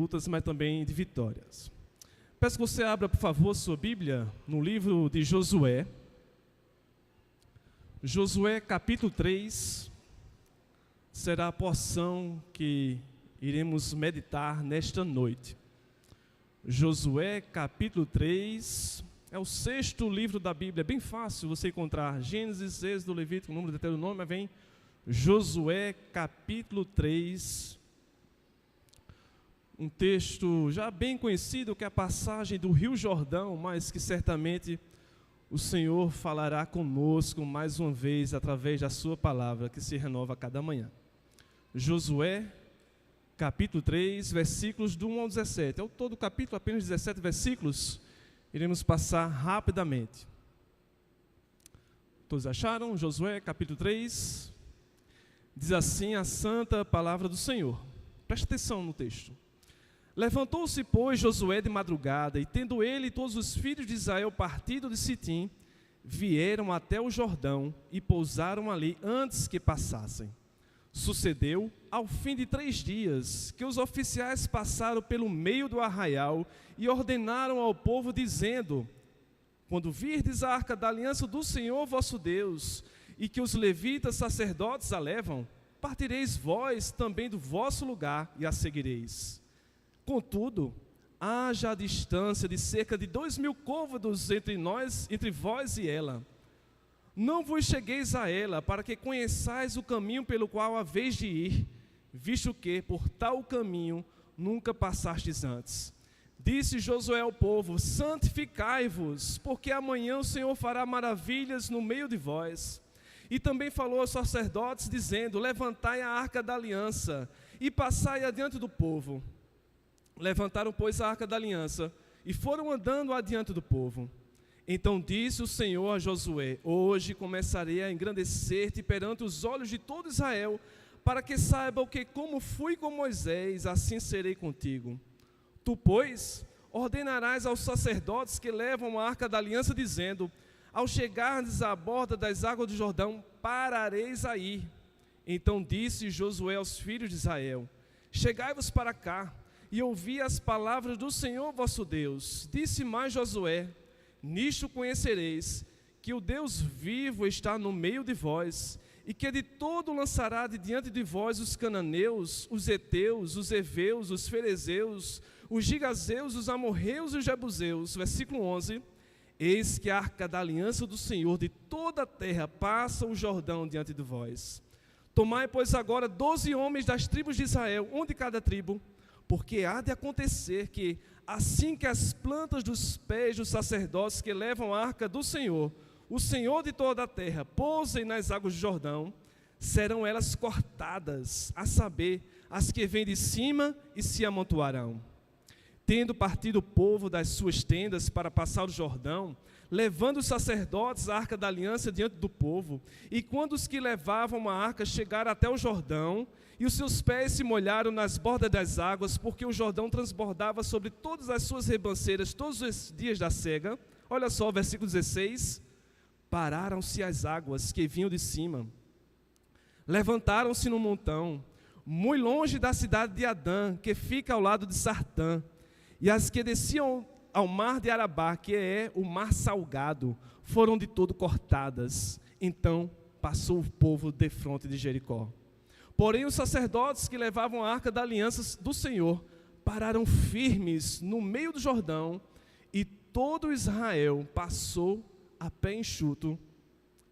lutas, mas também de vitórias. Peço que você abra, por favor, sua Bíblia no livro de Josué. Josué capítulo 3 será a porção que iremos meditar nesta noite. Josué capítulo 3 é o 6º livro da Bíblia, é bem fácil você encontrar Gênesis, Êxodo, Levítico, Número, Deuteronômio, mas vem Josué capítulo 3, um texto já bem conhecido, que é a passagem do Rio Jordão, mas que certamente o Senhor falará conosco mais uma vez através da sua palavra, que se renova a cada manhã. Josué capítulo 3, versículos do 1 ao 17. É o todo o capítulo, apenas 17 versículos. Iremos passar rapidamente. Todos acharam? Josué capítulo 3. Diz assim a santa palavra do Senhor. Preste atenção no texto. Levantou-se, pois, Josué de madrugada, e tendo ele e todos os filhos de Israel partido de Sitim, vieram até o Jordão e pousaram ali antes que passassem. Sucedeu, ao fim de 3 dias, que os oficiais passaram pelo meio do arraial e ordenaram ao povo, dizendo: quando virdes a arca da aliança do Senhor vosso Deus, e que os levitas sacerdotes a levam, partireis vós também do vosso lugar e a seguireis. Contudo, haja a distância de cerca de 2.000 côvados entre vós e ela. Não vos chegueis a ela, para que conheçais o caminho pelo qual haveis de ir, visto que por tal caminho nunca passastes antes. Disse Josué ao povo: santificai-vos, porque amanhã o Senhor fará maravilhas no meio de vós. E também falou aos sacerdotes, dizendo: levantai a arca da aliança e passai adiante do povo. Levantaram, pois, a arca da aliança e foram andando adiante do povo. Então disse o Senhor a Josué: hoje começarei a engrandecer-te perante os olhos de todo Israel, para que saibam que como fui com Moisés, assim serei contigo. Tu, pois, ordenarás aos sacerdotes que levam a arca da aliança, dizendo: ao chegardes à borda das águas do Jordão, parareis aí. Então disse Josué aos filhos de Israel: chegai-vos para cá, e ouvi as palavras do Senhor vosso Deus. Disse mais Josué: nisto conhecereis que o Deus vivo está no meio de vós, e que de todo lançará de diante de vós os cananeus, os heteus, os heveus, os ferezeus, os gigazeus, os amorreus e os jebuseus. Versículo 11. Eis que a arca da aliança do Senhor de toda a terra passa o Jordão diante de vós. Tomai, pois, agora 12 homens das tribos de Israel, um de cada tribo, porque há de acontecer que, assim que as plantas dos pés dos sacerdotes que levam a arca do Senhor, o Senhor de toda a terra, pousem nas águas do Jordão, serão elas cortadas, a saber, as que vêm de cima e se amontoarão. Tendo partido o povo das suas tendas para passar o Jordão, levando os sacerdotes a arca da aliança diante do povo, e quando os que levavam a arca chegaram até o Jordão, e os seus pés se molharam nas bordas das águas, porque o Jordão transbordava sobre todas as suas ribanceiras todos os dias da cega. Olha só o versículo 16. Pararam-se as águas que vinham de cima. Levantaram-se no montão, muito longe da cidade de Adã, que fica ao lado de Sartã. E as que desciam ao mar de Arabá, que é o mar salgado, foram de todo cortadas. Então passou o povo defronte de Jericó. Porém, os sacerdotes que levavam a arca da aliança do Senhor pararam firmes no meio do Jordão, e todo Israel passou a pé enxuto,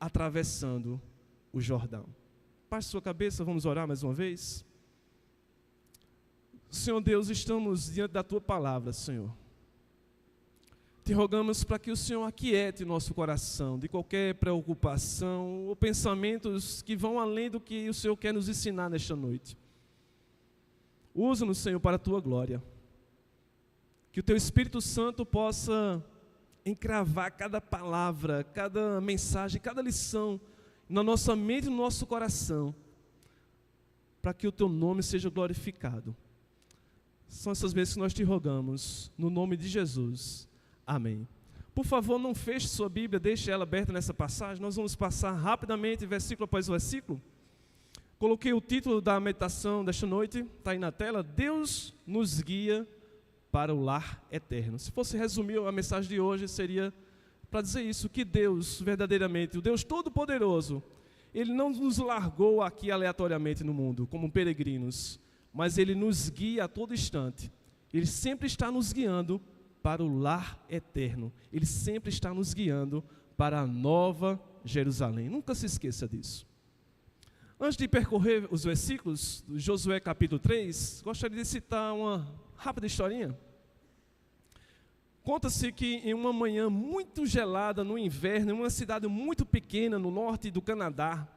atravessando o Jordão. Baixe sua cabeça, vamos orar mais uma vez. Senhor Deus, estamos diante da Tua palavra, Senhor. Te rogamos para que o Senhor aquiete nosso coração de qualquer preocupação ou pensamentos que vão além do que o Senhor quer nos ensinar nesta noite. Usa-nos, Senhor, para a Tua glória. Que o Teu Espírito Santo possa encravar cada palavra, cada mensagem, cada lição na nossa mente e no nosso coração, para que o Teu nome seja glorificado. São essas vezes que nós te rogamos, no nome de Jesus. Amém. Por favor, não feche sua Bíblia, deixe ela aberta nessa passagem. Nós vamos passar rapidamente, versículo após versículo, Coloquei o título da meditação desta noite, está aí na tela: Deus nos guia para o lar eterno. Se fosse resumir a mensagem de hoje, seria para dizer isso, que Deus, verdadeiramente, o Deus Todo-Poderoso, Ele não nos largou aqui aleatoriamente no mundo, como peregrinos, mas Ele nos guia a todo instante. Ele sempre está nos guiando para o lar eterno. Ele sempre está nos guiando para a nova Jerusalém. Nunca se esqueça disso. Antes de percorrer os versículos do Josué capítulo 3, gostaria de citar uma rápida historinha. Conta-se que em uma manhã muito gelada no inverno, em uma cidade muito pequena no norte do Canadá,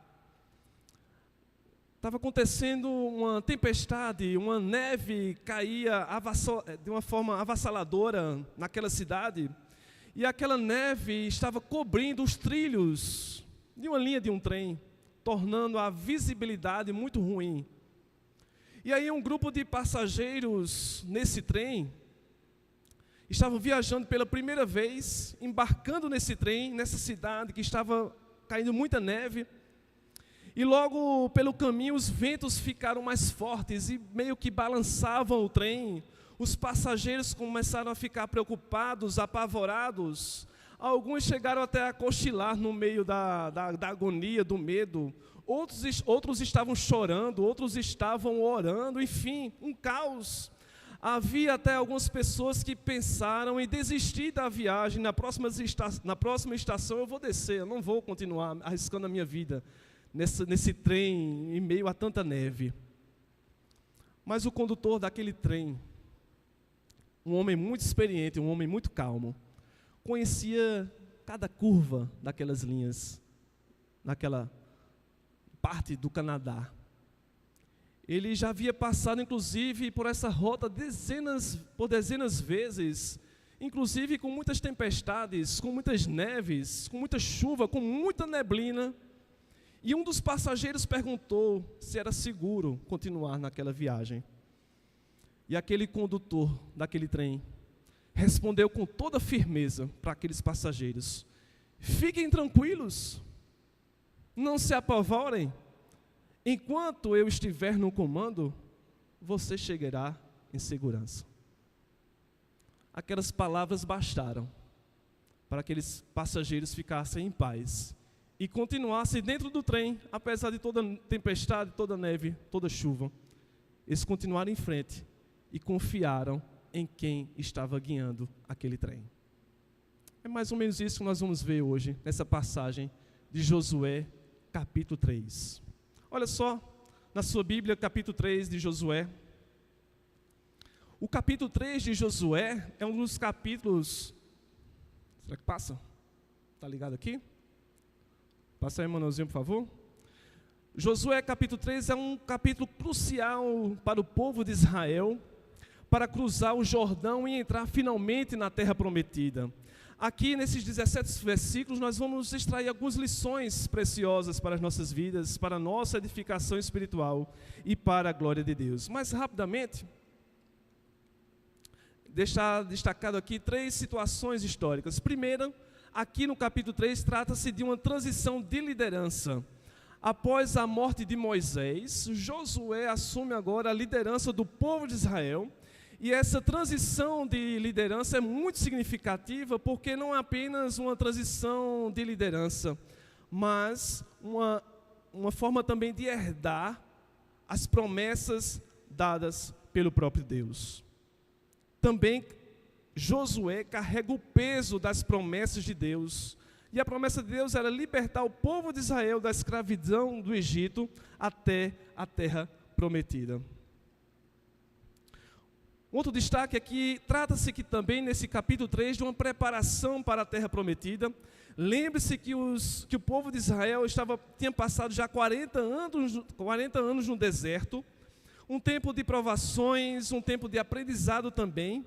estava acontecendo uma tempestade, uma neve caía de uma forma avassaladora naquela cidade, e aquela neve estava cobrindo os trilhos de uma linha de um trem, tornando a visibilidade muito ruim. E aí um grupo de passageiros nesse trem estavam viajando pela primeira vez, embarcando nesse trem, nessa cidade que estava caindo muita neve. E logo pelo caminho os ventos ficaram mais fortes e meio que balançavam o trem. Os passageiros começaram a ficar preocupados, apavorados. Alguns chegaram até a cochilar no meio da agonia, do medo. Outros estavam chorando, outros estavam orando, enfim, um caos. Havia até algumas pessoas que pensaram em desistir da viagem. Na próxima estação eu vou descer, eu não vou continuar arriscando a minha vida nesse trem em meio a tanta neve. Mas o condutor daquele trem, um homem muito experiente, um homem muito calmo, conhecia cada curva daquelas linhas, naquela parte do Canadá. Ele já havia passado, inclusive, por essa rota por dezenas vezes, inclusive com muitas tempestades, com muitas neves, com muita chuva, com muita neblina. E um dos passageiros perguntou se era seguro continuar naquela viagem. E aquele condutor daquele trem respondeu com toda firmeza para aqueles passageiros: fiquem tranquilos, não se apavorem. Enquanto eu estiver no comando, você chegará em segurança. Aquelas palavras bastaram para que aqueles passageiros ficassem em paz e continuassem dentro do trem, apesar de toda tempestade, toda neve, toda chuva. Eles continuaram em frente e confiaram em quem estava guiando aquele trem. É mais ou menos isso que nós vamos ver hoje, nessa passagem de Josué, capítulo 3. Olha só, na sua Bíblia, capítulo 3 de Josué. O capítulo 3 de Josué é um dos capítulos... Será que passa? Está ligado aqui? Passa aí, Manuelzinho, por favor. Josué, capítulo 3, é um capítulo crucial para o povo de Israel, para cruzar o Jordão e entrar finalmente na terra prometida. Aqui, nesses 17 versículos, nós vamos extrair algumas lições preciosas para as nossas vidas, para a nossa edificação espiritual e para a glória de Deus. Mais rapidamente, deixar destacado aqui 3 situações históricas. Primeiro, aqui no capítulo 3, trata-se de uma transição de liderança. Após a morte de Moisés, Josué assume agora a liderança do povo de Israel. E essa transição de liderança é muito significativa, porque não é apenas uma transição de liderança, mas uma forma também de herdar as promessas dadas pelo próprio Deus. Também Josué carrega o peso das promessas de Deus. E a promessa de Deus era libertar o povo de Israel da escravidão do Egito até a terra prometida. Outro destaque é que trata-se que também nesse capítulo 3 de uma preparação para a terra prometida. Lembre-se que o povo de Israel tinha passado já 40 anos no deserto, um tempo de provações, um tempo de aprendizado também,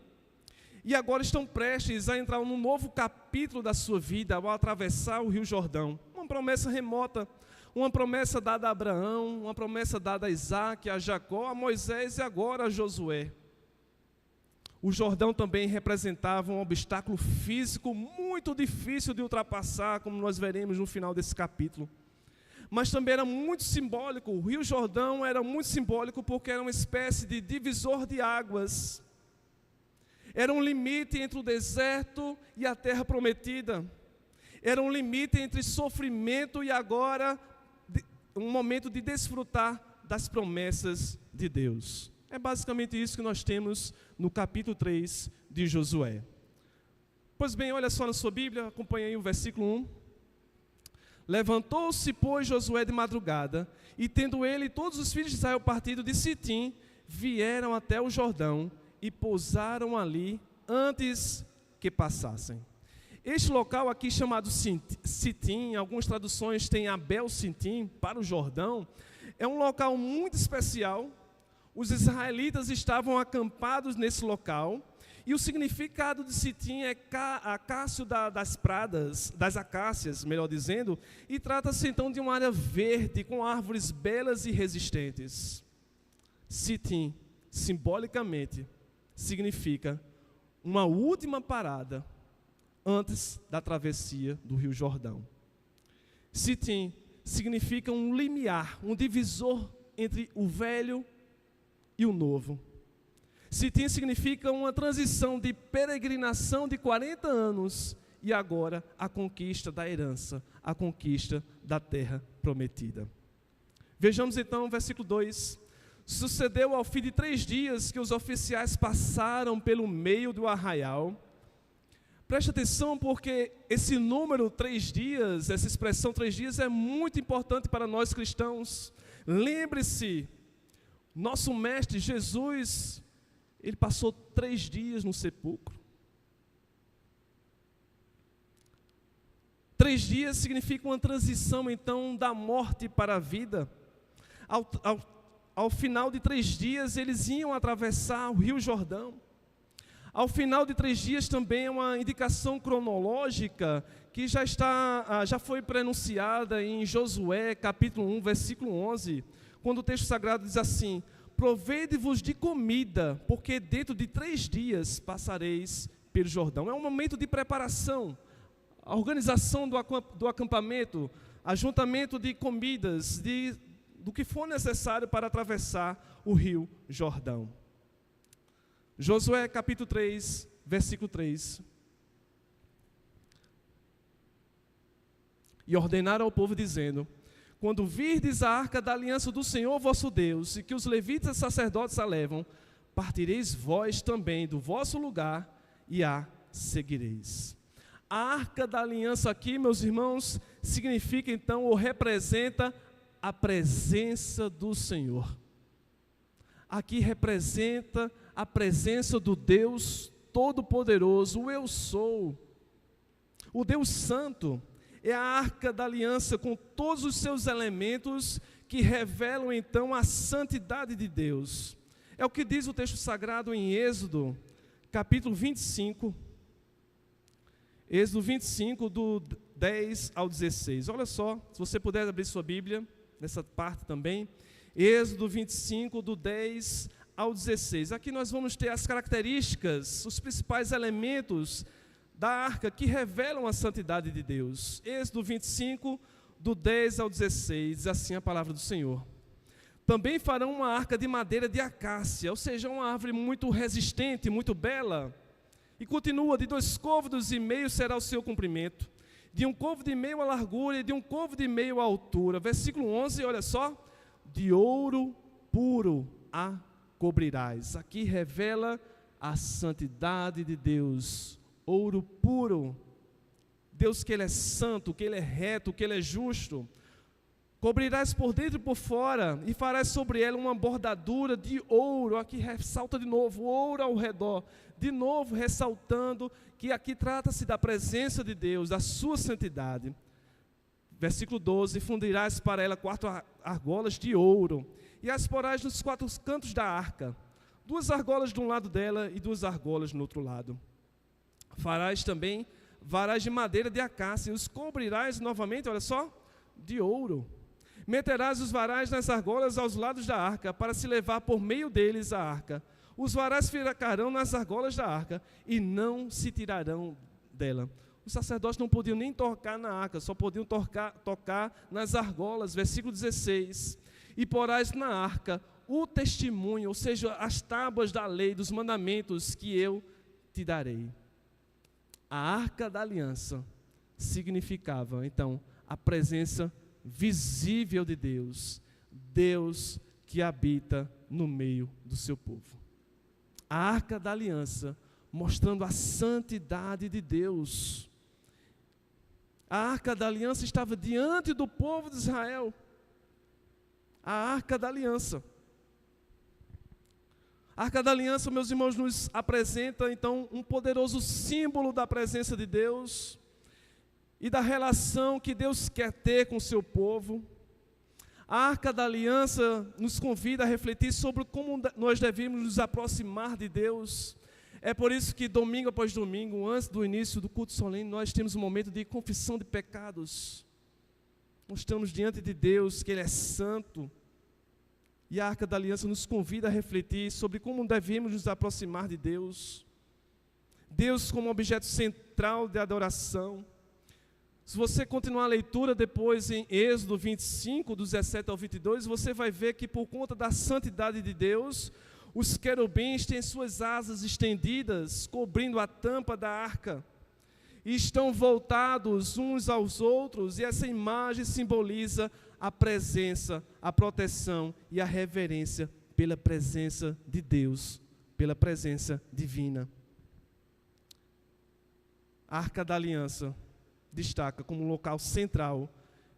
e agora estão prestes a entrar num novo capítulo da sua vida ao atravessar o Rio Jordão. Uma promessa remota, uma promessa dada a Abraão, uma promessa dada a Isaac, a Jacó, a Moisés e agora a Josué. O Jordão também representava um obstáculo físico muito difícil de ultrapassar, como nós veremos no final desse capítulo. mas também era muito simbólico. O Rio Jordão era muito simbólico porque era uma espécie de divisor de águas. Era um limite entre o deserto e a terra prometida. Era um limite entre sofrimento e agora um momento de desfrutar das promessas de Deus. É basicamente isso que nós temos no capítulo 3 de Josué. Pois bem, olha só na sua Bíblia, acompanha aí o versículo 1. Levantou-se, pois, Josué de madrugada, e tendo ele e todos os filhos de Israel partido de Sitim, vieram até o Jordão e pousaram ali antes que passassem. Este local aqui chamado Sitim, algumas traduções têm Abel Sitim, para o Jordão, é um local muito especial. Os israelitas estavam acampados nesse local, e o significado de Sitim é acácio das pradas, das acácias, melhor dizendo, e trata-se então de uma área verde com árvores belas e resistentes. Sitim, simbolicamente, significa uma última parada antes da travessia do Rio Jordão. Sitim significa um limiar, um divisor entre o velho e o novo. Sitim significa uma transição de peregrinação de 40 anos e agora a conquista da herança, a conquista da terra prometida. Vejamos então o versículo 2. Sucedeu ao fim de 3 dias que os oficiais passaram pelo meio do arraial. Preste atenção porque esse número 3 dias, essa expressão 3 dias é muito importante para nós cristãos. Lembre-se, nosso mestre Jesus, ele passou 3 dias no sepulcro. 3 dias significa uma transição, então, da morte para a vida. Ao final de 3 dias, eles iam atravessar o Rio Jordão. Ao final de 3 dias também é uma indicação cronológica que já foi prenunciada em Josué, capítulo 1, versículo 11, quando o texto sagrado diz assim: provede-vos de comida, porque dentro de 3 dias passareis pelo Jordão. É um momento de preparação, a organização do acampamento, ajuntamento de comidas, do que for necessário para atravessar o Rio Jordão. Josué capítulo 3, versículo 3. E ordenaram ao povo dizendo: quando virdes a arca da aliança do Senhor vosso Deus, e que os levitas sacerdotes a levam, partireis vós também do vosso lugar e a seguireis. A arca da aliança aqui, meus irmãos, significa então ou representa a presença do Senhor. Aqui representa a presença do Deus Todo-Poderoso, o Eu Sou, o Deus Santo. É a arca da aliança com todos os seus elementos que revelam então a santidade de Deus. É o que diz o texto sagrado em Êxodo, capítulo 25. Êxodo 25, do 10 ao 16. Olha só, se você puder abrir sua Bíblia, nessa parte também. Êxodo 25, do 10 ao 16. Aqui nós vamos ter as características, os principais elementos da arca que revelam a santidade de Deus. Êxodo 25, do 10 ao 16, diz assim a palavra do Senhor: também farão uma arca de madeira de acácia, ou seja, uma árvore muito resistente, muito bela. E continua: de 2 côvados e meio será o seu comprimento, de 1 côvado e meio a largura e de 1 côvado e meio a altura. Versículo 11, olha só: de ouro puro a cobrirás. Aqui revela a santidade de Deus. Ouro puro, Deus que Ele é santo, que Ele é reto, que Ele é justo. Cobrirás por dentro e por fora, e farás sobre ela uma bordadura de ouro. Aqui ressalta de novo, ouro ao redor, de novo ressaltando que aqui trata-se da presença de Deus, da sua santidade. Versículo 12, fundirás para ela 4 argolas de ouro, e as porás nos 4 cantos da arca, 2 argolas de um lado dela e 2 argolas no outro lado. Farás também varais de madeira de acácia, e os cobrirás novamente, olha só, de ouro. Meterás os varais nas argolas aos lados da arca, para se levar por meio deles a arca. Os varais ficarão nas argolas da arca, e não se tirarão dela. Os sacerdotes não podiam nem tocar na arca, só podiam tocar nas argolas. Versículo 16. E porás na arca o testemunho, ou seja, as tábuas da lei, dos mandamentos que eu te darei. A arca da aliança significava, então, a presença visível de Deus. Deus que habita no meio do seu povo. A arca da aliança mostrando a santidade de Deus. A arca da aliança estava diante do povo de Israel. A arca da aliança. A arca da aliança, meus irmãos, nos apresenta então um poderoso símbolo da presença de Deus e da relação que Deus quer ter com o seu povo. A arca da aliança nos convida a refletir sobre como nós devemos nos aproximar de Deus. É por isso que domingo após domingo, antes do início do culto solene, nós temos um momento de confissão de pecados. Nós estamos diante de Deus, que Ele é santo. E a arca da aliança nos convida a refletir sobre como devemos nos aproximar de Deus. Deus como objeto central de adoração. Se você continuar a leitura depois em Êxodo 25, do 17 ao 22, você vai ver que por conta da santidade de Deus, os querubins têm suas asas estendidas, cobrindo a tampa da arca, e estão voltados uns aos outros, e essa imagem simboliza a presença, a proteção e a reverência pela presença de Deus, pela presença divina. A Arca da Aliança destaca como um local central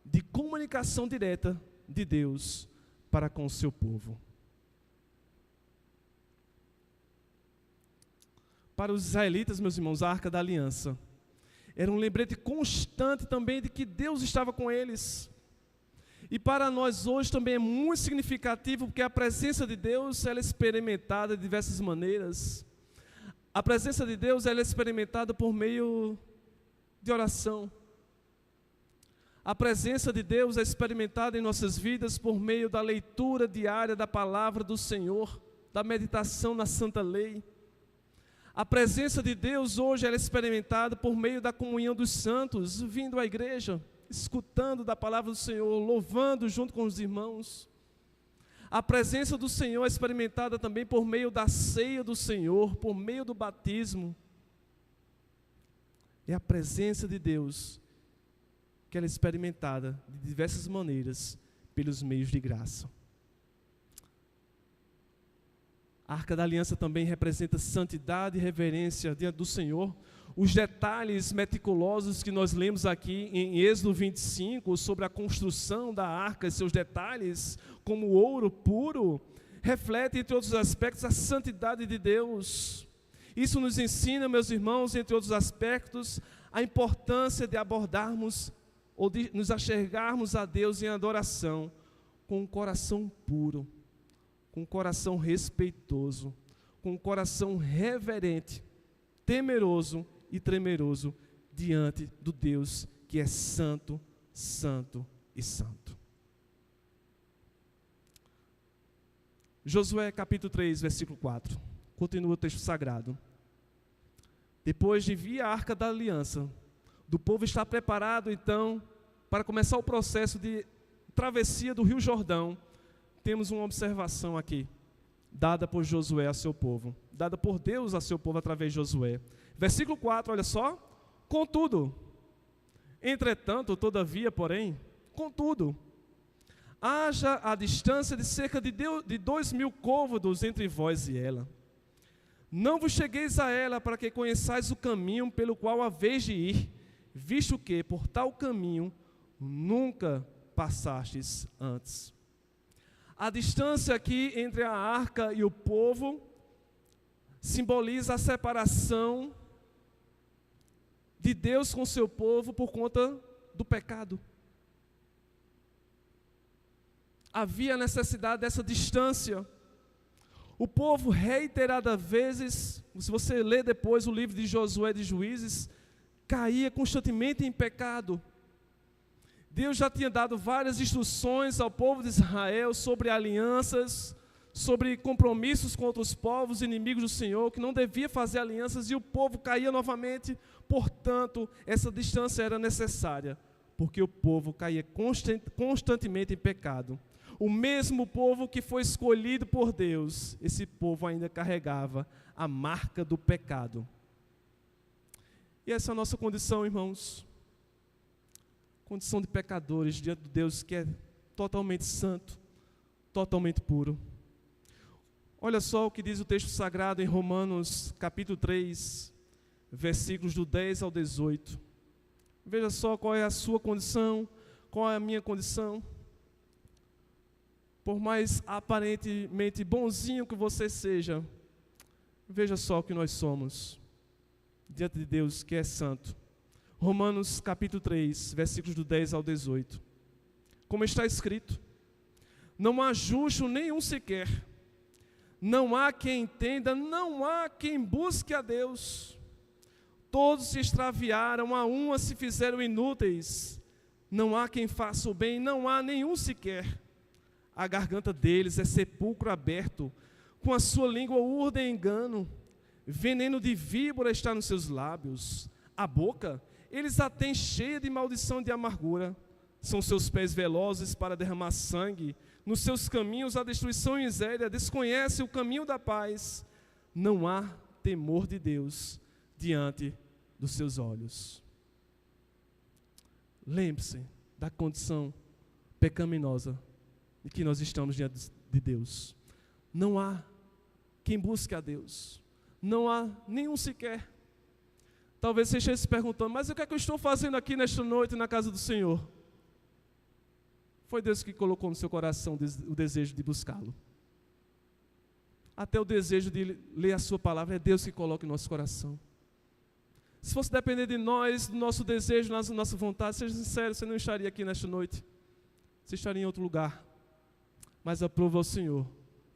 de comunicação direta de Deus para com o seu povo. Para os israelitas, meus irmãos, a Arca da Aliança era um lembrete constante também de que Deus estava com eles. E para nós hoje também é muito significativo, porque a presença de Deus ela é experimentada de diversas maneiras. A presença de Deus ela é experimentada por meio de oração. A presença de Deus é experimentada em nossas vidas por meio da leitura diária da palavra do Senhor, da meditação na Santa Lei. A presença de Deus hoje ela é experimentada por meio da comunhão dos santos, vindo à igreja, escutando da palavra do Senhor, louvando junto com os irmãos. A presença do Senhor é experimentada também por meio da ceia do Senhor, por meio do batismo. É a presença de Deus que ela é experimentada de diversas maneiras pelos meios de graça. A Arca da Aliança também representa santidade e reverência diante do Senhor. Os detalhes meticulosos que nós lemos aqui em Êxodo 25, sobre a construção da arca e seus detalhes, como ouro puro, refletem, entre outros aspectos, a santidade de Deus. Isso nos ensina, meus irmãos, entre outros aspectos, a importância de abordarmos ou de nos achegarmos a Deus em adoração com um coração puro, com um coração respeitoso, com um coração reverente, temeroso e tremeroso diante do Deus que é santo, santo e santo. Josué capítulo 3, versículo 4. Continua o texto sagrado. Depois de vir a Arca da Aliança, do povo estar preparado então para começar o processo de travessia do Rio Jordão, temos uma observação aqui, dada por Josué a seu povo, dada por Deus a seu povo através de Josué. Versículo 4, olha só. Contudo, entretanto, todavia, porém, contudo, haja a distância de cerca de 2.000 côvados entre vós e ela. Não vos chegueis a ela para que conheçais o caminho pelo qual haveis de ir, visto que por tal caminho nunca passastes antes. A distância aqui entre a arca e o povo simboliza a separação de Deus com o seu povo por conta do pecado. Havia necessidade dessa distância. O povo reiteradas vezes, se você ler depois o livro de Josué de Juízes, caía constantemente em pecado. Deus já tinha dado várias instruções ao povo de Israel sobre alianças, sobre compromissos com outros povos inimigos do Senhor, que não devia fazer alianças, e o povo caía novamente. Portanto, essa distância era necessária, porque o povo caía constantemente em pecado. O mesmo povo que foi escolhido por Deus, esse povo ainda carregava a marca do pecado. E essa é a nossa condição, irmãos. Condição de pecadores diante de Deus que é totalmente santo, totalmente puro. Olha só o que diz o texto sagrado em Romanos capítulo 3, versículos do 10 ao 18. Veja só qual é a sua condição, qual é a minha condição. Por mais aparentemente bonzinho que você seja, veja só o que nós somos diante de Deus que é santo. Romanos capítulo 3, versículos do 10 ao 18. Como está escrito: não há justo nenhum sequer, não há quem entenda, não há quem busque a Deus. Todos se extraviaram, a uma se fizeram inúteis. Não há quem faça o bem, não há nenhum sequer. A garganta deles é sepulcro aberto, com a sua língua urdem engano. Veneno de víbora está nos seus lábios. A boca, eles a têm cheia de maldição e de amargura. São seus pés velozes para derramar sangue. Nos seus caminhos a destruição e miséria. Desconhece o caminho da paz. Não há temor de Deus diante dos seus olhos. Lembre-se da condição pecaminosa de que nós estamos diante de Deus. Não há quem busque a Deus. Não há nenhum sequer. Talvez você esteja se perguntando: mas o que é que eu estou fazendo aqui nesta noite na casa do Senhor? Foi Deus que colocou no seu coração o desejo de buscá-lo. Até o desejo de ler a sua palavra é Deus que coloca em nosso coração. Se fosse depender de nós, do nosso desejo, da nossa vontade, seja sincero, você não estaria aqui nesta noite. Você estaria em outro lugar. Mas aprova ao Senhor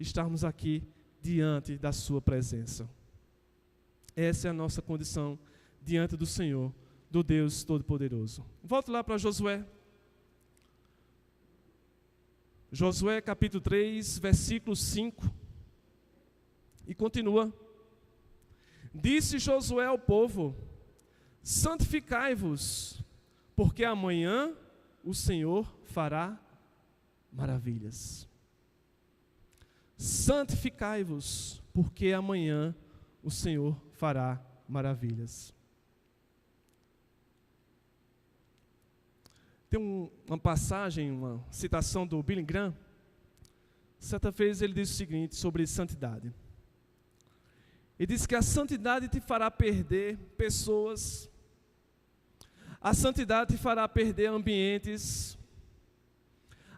estarmos aqui diante da sua presença. Essa é a nossa condição diante do Senhor, do Deus Todo-Poderoso. Volto lá para Josué. Josué capítulo 3, versículo 5. E continua. Disse Josué ao povo: santificai-vos, porque amanhã o Senhor fará maravilhas. Santificai-vos, porque amanhã o Senhor fará maravilhas. Tem uma passagem, uma citação do Billy Graham. Certa vez ele disse o seguinte sobre santidade. Ele disse que a santidade te fará perder pessoas, a santidade te fará perder ambientes,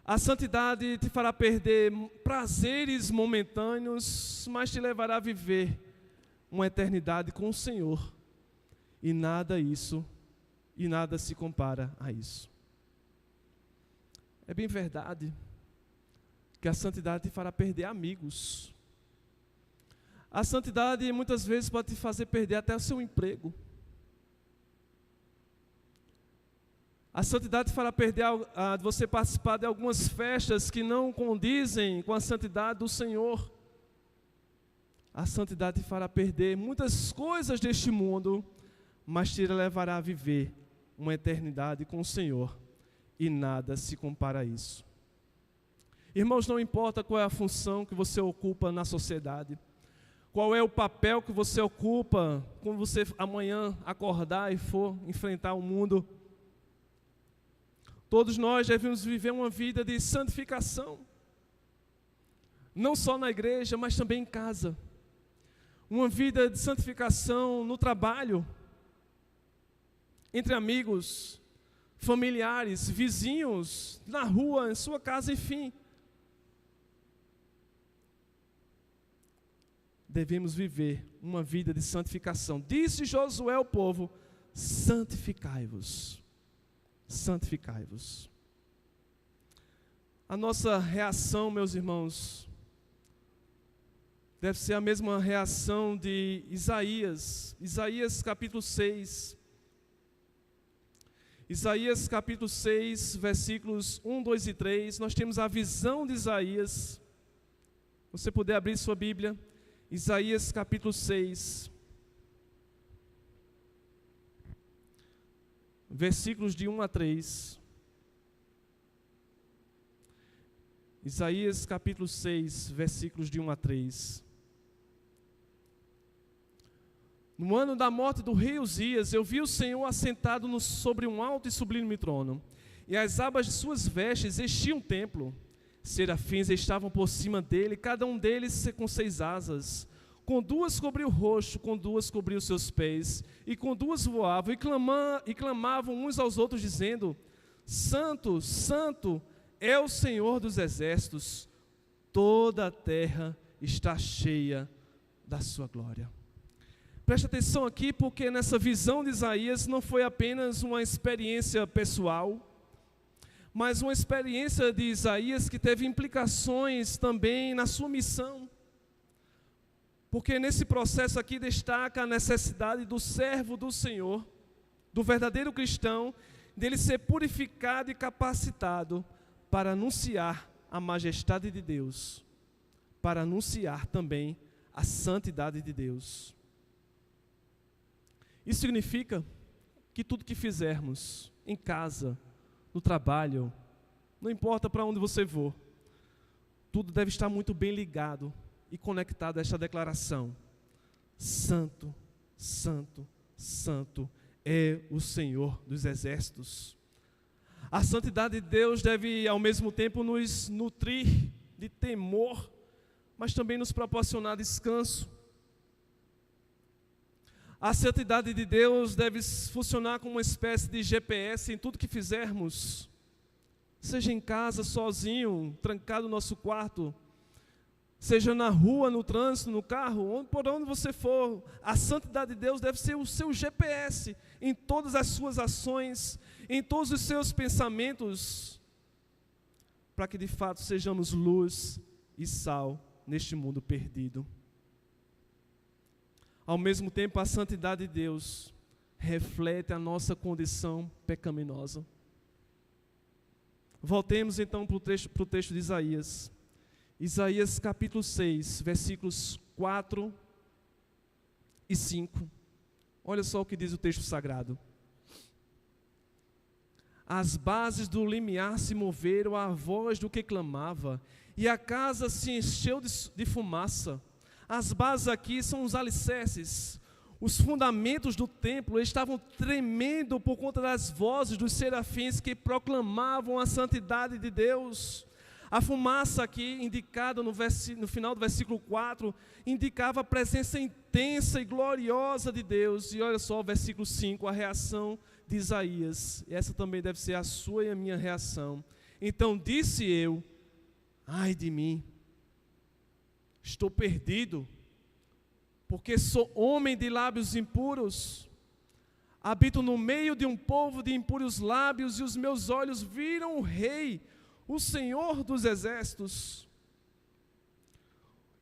a santidade te fará perder prazeres momentâneos, mas te levará a viver uma eternidade com o Senhor. E nada se compara a isso. É bem verdade que a santidade te fará perder amigos. A santidade muitas vezes pode te fazer perder até o seu emprego. A santidade te fará perder de você participar de algumas festas que não condizem com a santidade do Senhor. A santidade te fará perder muitas coisas deste mundo, mas te levará a viver uma eternidade com o Senhor. E nada se compara a isso. Irmãos, não importa qual é a função que você ocupa na sociedade, qual é o papel que você ocupa quando você amanhã acordar e for enfrentar o mundo. Todos nós devemos viver uma vida de santificação. Não só na igreja, mas também em casa. Uma vida de santificação no trabalho, entre amigos, familiares, vizinhos, na rua, em sua casa, enfim. Devemos viver uma vida de santificação. Disse Josué ao povo: santificai-vos. Santificai-vos. A nossa reação, meus irmãos, deve ser a mesma reação de Isaías. Isaías capítulo 6. Isaías capítulo 6, versículos 1, 2 e 3. Nós temos a visão de Isaías você puder abrir sua Bíblia, Isaías capítulo 6, versículos de 1 a 3. Isaías capítulo 6, versículos de 1 a 3. No ano da morte do rei Uzias, eu vi o Senhor assentado sobre um alto e sublime trono, e as abas de suas vestes enchiam o templo. Serafins estavam por cima dele, cada um deles com 6 asas. Com 2 cobriu o rosto, com 2 cobriu os seus pés, e com 2 voavam, e clamavam uns aos outros, dizendo: Santo, Santo é o Senhor dos exércitos, toda a terra está cheia da sua glória. Preste atenção aqui, porque nessa visão de Isaías não foi apenas uma experiência pessoal, mas uma experiência de Isaías que teve implicações também na sua missão. Porque nesse processo aqui destaca a necessidade do servo do Senhor, do verdadeiro cristão, dele ser purificado e capacitado para anunciar a majestade de Deus, para anunciar também a santidade de Deus. Isso significa que tudo que fizermos em casa, no trabalho, não importa para onde você for, tudo deve estar muito bem ligado e conectado a esta declaração: Santo, Santo, Santo é o Senhor dos exércitos. A santidade de Deus deve ao mesmo tempo nos nutrir de temor, mas também nos proporcionar descanso. A santidade de Deus deve funcionar como uma espécie de GPS em tudo que fizermos, seja em casa, sozinho, trancado no nosso quarto, seja na rua, no trânsito, no carro, por onde você for. A santidade de Deus deve ser o seu GPS em todas as suas ações, em todos os seus pensamentos, para que de fato sejamos luz e sal neste mundo perdido. Ao mesmo tempo, a santidade de Deus reflete a nossa condição pecaminosa. Voltemos então para o texto de Isaías. Isaías capítulo 6, versículos 4 e 5. Olha só o que diz o texto sagrado. As bases do limiar se moveram à voz do que clamava, e a casa se encheu de fumaça. As bases aqui são os alicerces. Os fundamentos do templo estavam tremendo por conta das vozes dos serafins que proclamavam a santidade de Deus. A fumaça aqui, indicada no final do versículo 4, indicava a presença intensa e gloriosa de Deus. E olha só o versículo 5, a reação de Isaías. E essa também deve ser a sua e a minha reação. Então disse eu: ai de mim, estou perdido, porque sou homem de lábios impuros. Habito no meio de um povo de impuros lábios, e os meus olhos viram o Rei, o Senhor dos exércitos.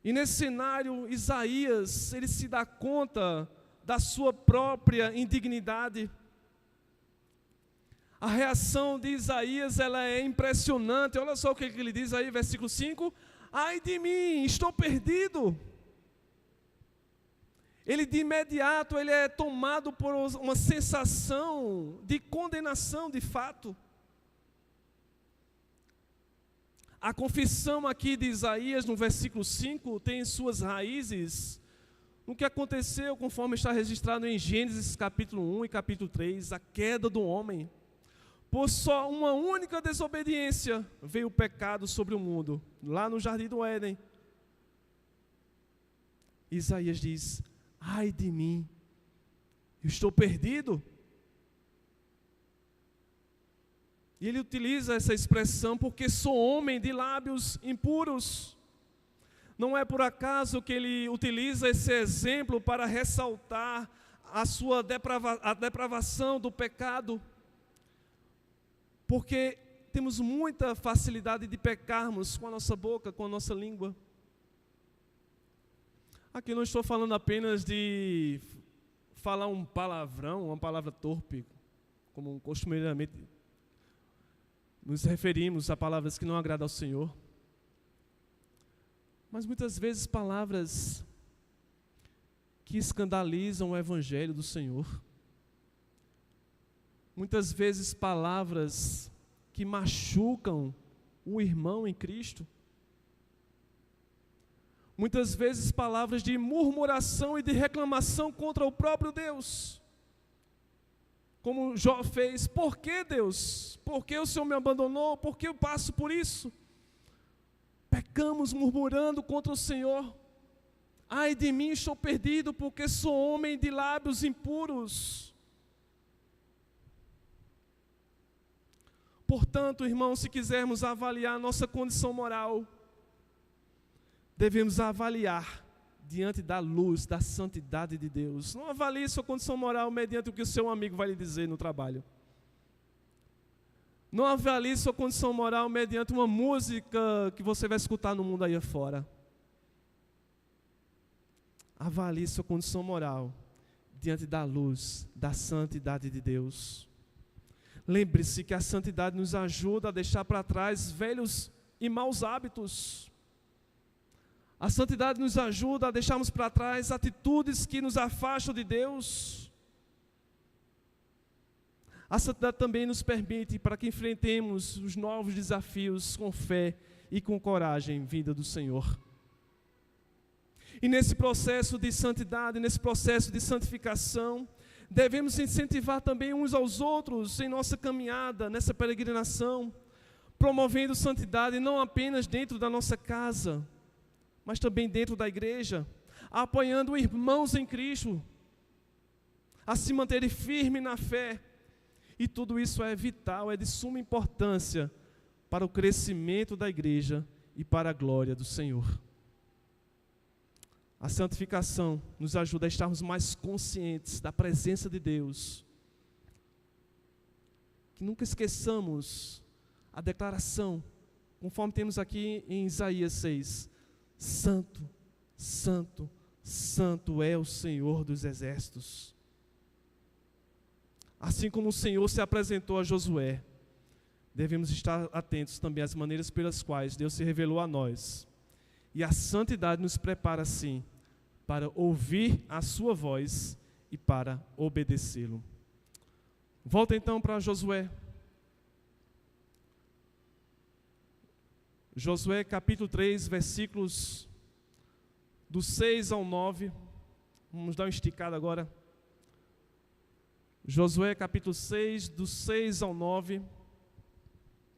E nesse cenário, Isaías, ele se dá conta da sua própria indignidade. A reação de Isaías, ela é impressionante. Olha só o que ele diz aí, versículo 5. Ai de mim, estou perdido. Ele de imediato, ele é tomado por uma sensação de condenação de fato. A confissão aqui de Isaías, no versículo 5, tem suas raízes no que aconteceu, conforme está registrado em Gênesis capítulo 1 e capítulo 3, a queda do homem. Por só uma única desobediência veio o pecado sobre o mundo, lá no Jardim do Éden. Isaías diz: ai de mim, eu estou perdido. E ele utiliza essa expressão porque sou homem de lábios impuros. Não é por acaso que ele utiliza esse exemplo para ressaltar a sua depravação do pecado. Porque temos muita facilidade de pecarmos com a nossa boca, com a nossa língua. Aqui não estou falando apenas de falar um palavrão, uma palavra torpe, como costumeiramente nos referimos a palavras que não agradam ao Senhor. mas muitas vezes palavras que escandalizam o Evangelho do Senhor. Muitas vezes palavras que machucam o irmão em Cristo. Muitas vezes palavras de murmuração e de reclamação contra o próprio Deus. Como Jó fez: por que, Deus? Por que o Senhor me abandonou? Por que eu passo por isso? Pecamos murmurando contra o Senhor. Ai de mim, estou perdido, porque sou homem de lábios impuros. Portanto, irmãos, se quisermos avaliar nossa condição moral, devemos avaliar diante da luz, da santidade de Deus. Não avalie sua condição moral mediante o que o seu amigo vai lhe dizer no trabalho. Não avalie sua condição moral mediante uma música que você vai escutar no mundo aí afora. Avalie sua condição moral diante da luz, da santidade de Deus. Lembre-se que a santidade nos ajuda a deixar para trás velhos e maus hábitos. A santidade nos ajuda a deixarmos para trás atitudes que nos afastam de Deus. A santidade também nos permite para que enfrentemos os novos desafios com fé e com coragem vinda do Senhor. E nesse processo de santidade, nesse processo de santificação, devemos incentivar também uns aos outros em nossa caminhada, nessa peregrinação, promovendo santidade não apenas dentro da nossa casa, mas também dentro da igreja, apoiando irmãos em Cristo, a se manterem firmes na fé. E tudo isso é vital, é de suma importância para o crescimento da igreja e para a glória do Senhor. A santificação nos ajuda a estarmos mais conscientes da presença de Deus. Que nunca esqueçamos a declaração, conforme temos aqui em Isaías 6. Santo, santo, santo é o Senhor dos exércitos. Assim como o Senhor se apresentou a Josué, devemos estar atentos também às maneiras pelas quais Deus se revelou a nós. E a santidade nos prepara, sim, para ouvir a sua voz e para obedecê-lo. Volta então para Josué. Josué capítulo 3, versículos do 6 ao 9. Vamos dar uma esticada agora. Josué capítulo 6, do 6 ao 9.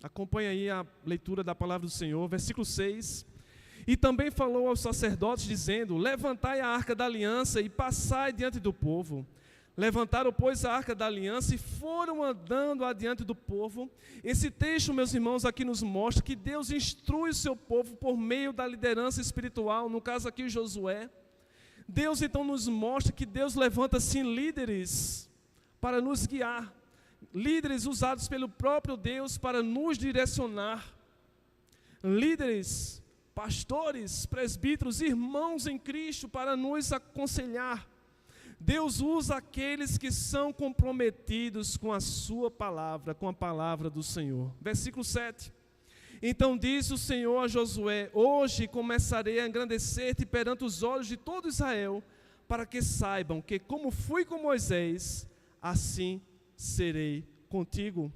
Acompanha aí a leitura da palavra do Senhor. Versículo 6. E também falou aos sacerdotes, dizendo: levantai a arca da aliança e passai diante do povo. Levantaram, pois, a arca da aliança e foram andando adiante do povo. Esse texto, meus irmãos, aqui nos mostra que Deus instrui o seu povo por meio da liderança espiritual, no caso aqui Josué. Deus então nos mostra que Deus levanta sim líderes para nos guiar, líderes usados pelo próprio Deus para nos direcionar, líderes, pastores, presbíteros, irmãos em Cristo para nos aconselhar. Deus usa aqueles que são comprometidos com a sua palavra, com a palavra do Senhor. Versículo 7. Então disse o Senhor a Josué: hoje começarei a engrandecer-te perante os olhos de todo Israel, para que saibam que como fui com Moisés, assim serei contigo.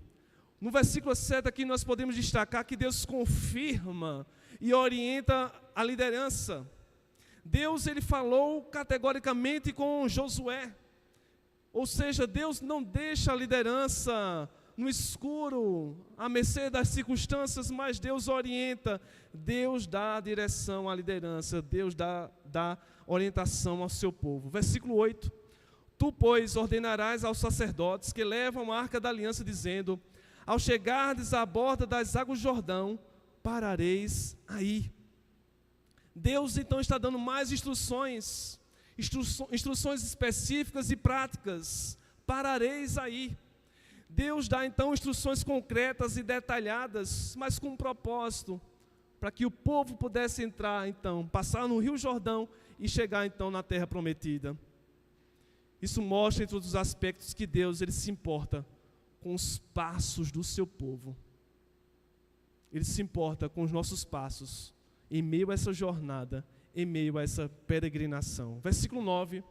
No versículo 7 aqui nós podemos destacar que Deus confirma e orienta a liderança. Deus, ele falou categoricamente com Josué, ou seja, Deus não deixa a liderança no escuro, à mercê das circunstâncias, mas Deus orienta, Deus dá direção à liderança, Deus dá orientação ao seu povo. Versículo 8, tu, pois, ordenarás aos sacerdotes que levam a arca da aliança, dizendo: ao chegardes à borda das águas do Jordão, parareis aí. Deus então está dando mais instruções específicas e práticas. Parareis aí. Deus dá então instruções concretas e detalhadas, mas com um propósito, para que o povo pudesse entrar então, passar no Rio Jordão e chegar então na terra prometida. Isso mostra, entre outros aspectos, que Deus, ele se importa com os passos do seu povo. Ele se importa com os nossos passos em meio a essa jornada, em meio a essa peregrinação. Versículo 9.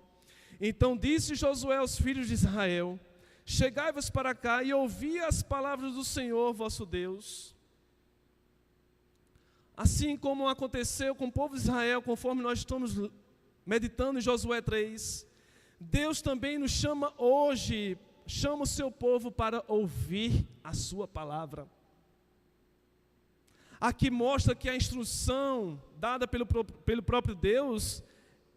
Então disse Josué aos filhos de Israel: chegai-vos para cá e ouvi as palavras do Senhor vosso Deus. Assim como aconteceu com o povo de Israel, conforme nós estamos meditando em Josué 3, Deus também nos chama hoje, chama o seu povo para ouvir a sua palavra. Aqui mostra que a instrução dada pelo próprio Deus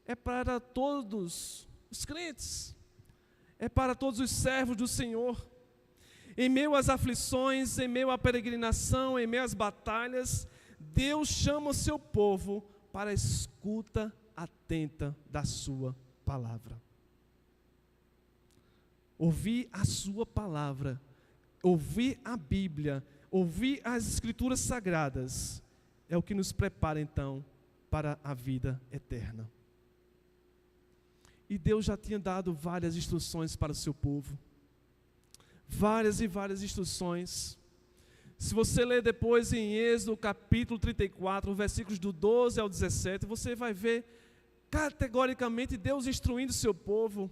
é para todos os crentes, é para todos os servos do Senhor. Em meio às aflições, em meio à peregrinação, em meio às batalhas, Deus chama o seu povo para a escuta atenta da sua palavra. Ouvir a sua palavra, ouvir a Bíblia, ouvir as Escrituras Sagradas, é o que nos prepara então para a vida eterna. E Deus já tinha dado várias instruções para o seu povo. Várias e várias instruções. Se você ler depois em Êxodo capítulo 34, versículos do 12 ao 17, você vai ver categoricamente Deus instruindo o seu povo.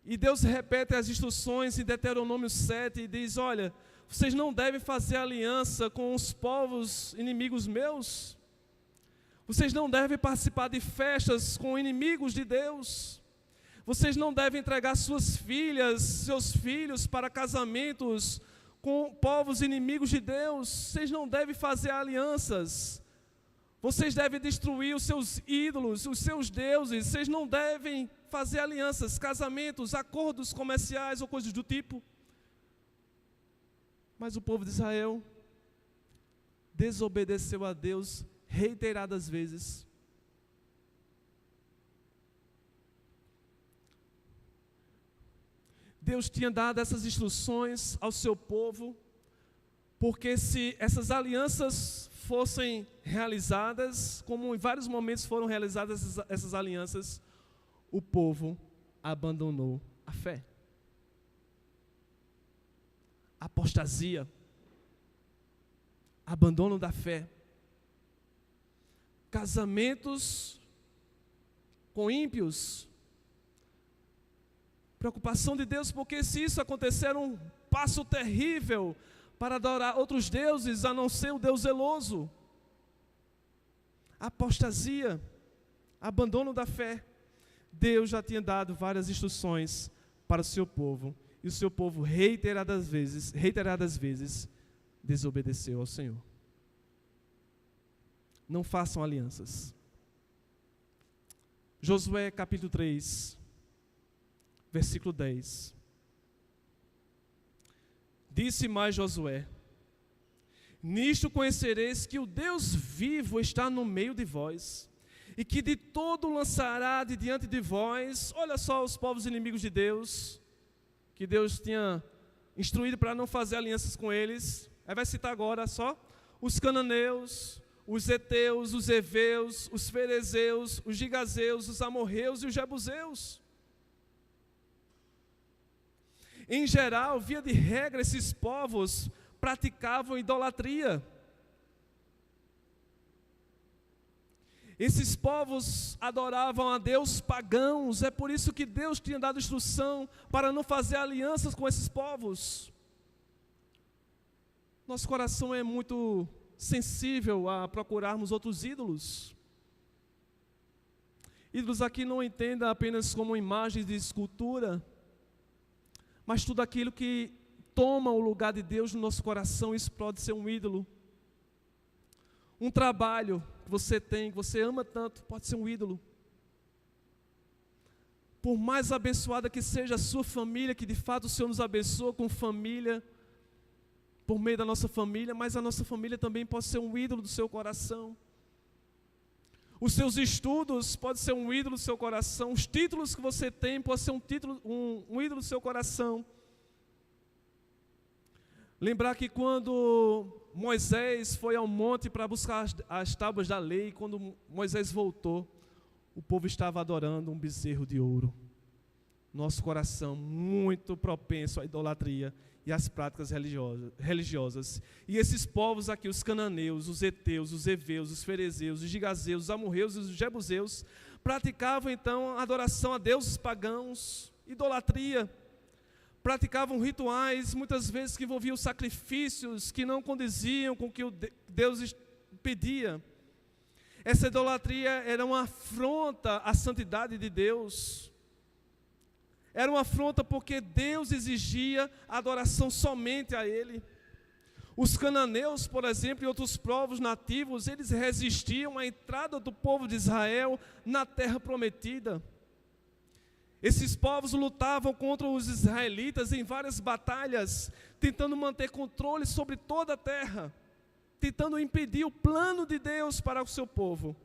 E Deus repete as instruções em Deuteronômio 7 e diz: olha, vocês não devem fazer aliança com os povos inimigos meus. Vocês não devem participar de festas com inimigos de Deus. Vocês não devem entregar suas filhas, seus filhos para casamentos com povos inimigos de Deus. Vocês não devem fazer alianças. Vocês devem destruir os seus ídolos, os seus deuses. Vocês não devem fazer alianças, casamentos, acordos comerciais ou coisas do tipo. Mas o povo de Israel desobedeceu a Deus reiteradas vezes. Deus tinha dado essas instruções ao seu povo, porque se essas alianças fossem realizadas, como em vários momentos foram realizadas essas alianças, o povo abandonou a fé. Apostasia, abandono da fé, casamentos com ímpios, preocupação de Deus, porque se isso acontecer era um passo terrível para adorar outros deuses, a não ser o Deus zeloso. Apostasia, abandono da fé. Deus já tinha dado várias instruções para o seu povo, e o seu povo reiteradas vezes desobedeceu ao Senhor. Não façam alianças. Josué capítulo 3, versículo 10. Disse mais Josué: nisto conhecereis que o Deus vivo está no meio de vós, e que de todo lançará de diante de vós. Olha só os povos inimigos de Deus, que Deus tinha instruído para não fazer alianças com eles. Aí vai citar agora só os cananeus, os heteus, os heveus, os ferezeus, os gigazeus, os amorreus e os jebuseus. Em geral, via de regra, esses povos praticavam idolatria. Esses povos adoravam a deus pagãos. É por isso que Deus tinha dado instrução para não fazer alianças com esses povos. Nosso coração é muito sensível a procurarmos outros ídolos. Ídolos aqui não entenda apenas como imagens de escultura, mas tudo aquilo que toma o lugar de Deus no nosso coração, isso pode ser um ídolo. Um trabalho que você tem, que você ama tanto, pode ser um ídolo. Por mais abençoada que seja a sua família, que de fato o Senhor nos abençoa com família, por meio da nossa família, mas a nossa família também pode ser um ídolo do seu coração. Os seus estudos podem ser um ídolo do seu coração. Os títulos que você tem podem ser um ídolo do seu coração. Lembrar que quando Moisés foi ao monte para buscar as tábuas da lei, quando Moisés voltou, o povo estava adorando um bezerro de ouro. nosso coração muito propenso à idolatria e às práticas religiosas. E esses povos aqui, os cananeus, os heteus, os heveus, os ferezeus, os gigazeus, os amorreus e os jebuseus, praticavam então adoração a deuses pagãos, idolatria. Praticavam rituais, muitas vezes que envolviam sacrifícios que não condiziam com o que Deus pedia. Essa idolatria era uma afronta à santidade de Deus. Era uma afronta porque Deus exigia adoração somente a Ele. Os cananeus, por exemplo, e outros povos nativos, eles resistiam à entrada do povo de Israel na terra prometida. Esses povos lutavam contra os israelitas em várias batalhas, tentando manter controle sobre toda a terra, tentando impedir o plano de Deus para o seu povo.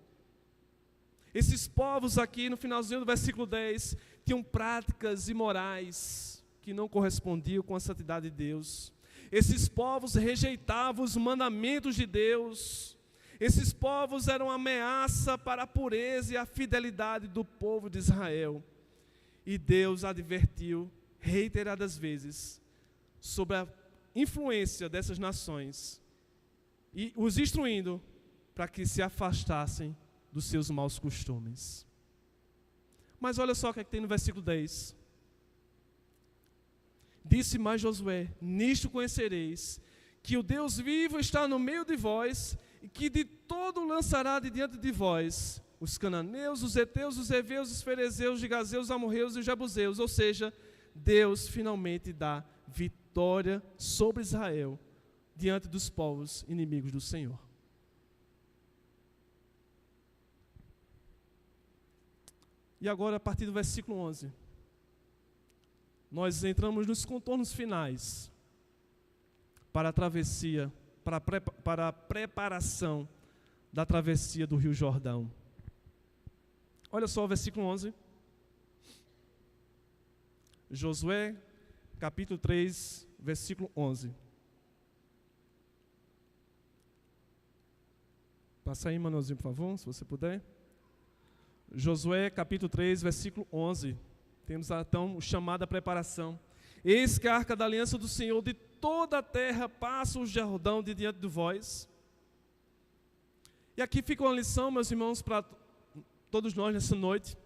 Esses povos aqui, no finalzinho do versículo 10, tinham práticas imorais que não correspondiam com a santidade de Deus. Esses povos rejeitavam os mandamentos de Deus. Esses povos eram ameaça para a pureza e a fidelidade do povo de Israel. E Deus advertiu reiteradas vezes sobre a influência dessas nações e os instruindo para que se afastassem dos seus maus costumes. Mas olha só o que é que tem no versículo 10. Disse mais Josué: nisto conhecereis que o Deus vivo está no meio de vós e que de todo lançará de diante de vós os cananeus, os heteus, os heveus, os ferezeus, os gigazeus, os amorreus e os jebuseus. Ou seja, Deus finalmente dá vitória sobre Israel diante dos povos inimigos do Senhor. E agora, a partir do versículo 11, nós entramos nos contornos finais para a travessia, para a preparação da travessia do Rio Jordão. Olha só o versículo 11. Josué, capítulo 3, versículo 11. Passa aí, Manuelzinho, por favor, se você puder. Josué, capítulo 3, versículo 11. Temos então chamada preparação. Eis que a arca da aliança do Senhor de toda a terra passa o Jordão de diante de vós. E aqui fica uma lição, meus irmãos, para todos nós nessa noite.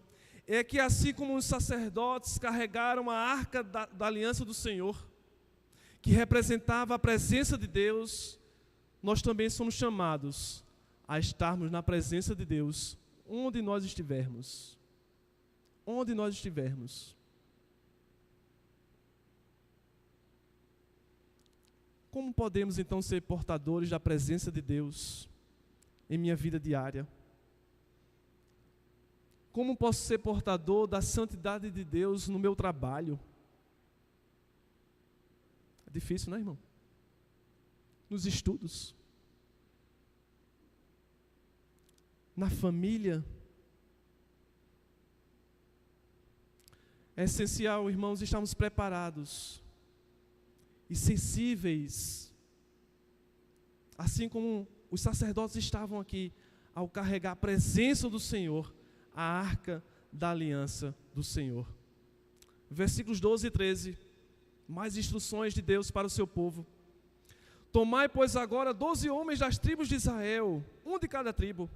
É que assim como os sacerdotes carregaram a arca da aliança do Senhor, que representava a presença de Deus, nós também somos chamados a estarmos na presença de Deus, onde nós estivermos. Onde nós estivermos. Como podemos então ser portadores da presença de Deus em minha vida diária? Como posso ser portador da santidade de Deus no meu trabalho? É difícil, não é, irmão? Nos estudos. Na família. É essencial, irmãos, estarmos preparados e sensíveis, assim como os sacerdotes estavam aqui, ao carregar a presença do Senhor, a arca da aliança do Senhor. Versículos 12 e 13, mais instruções de Deus para o seu povo. Tomai, pois, agora 12 homens das tribos de Israel, um de cada tribo,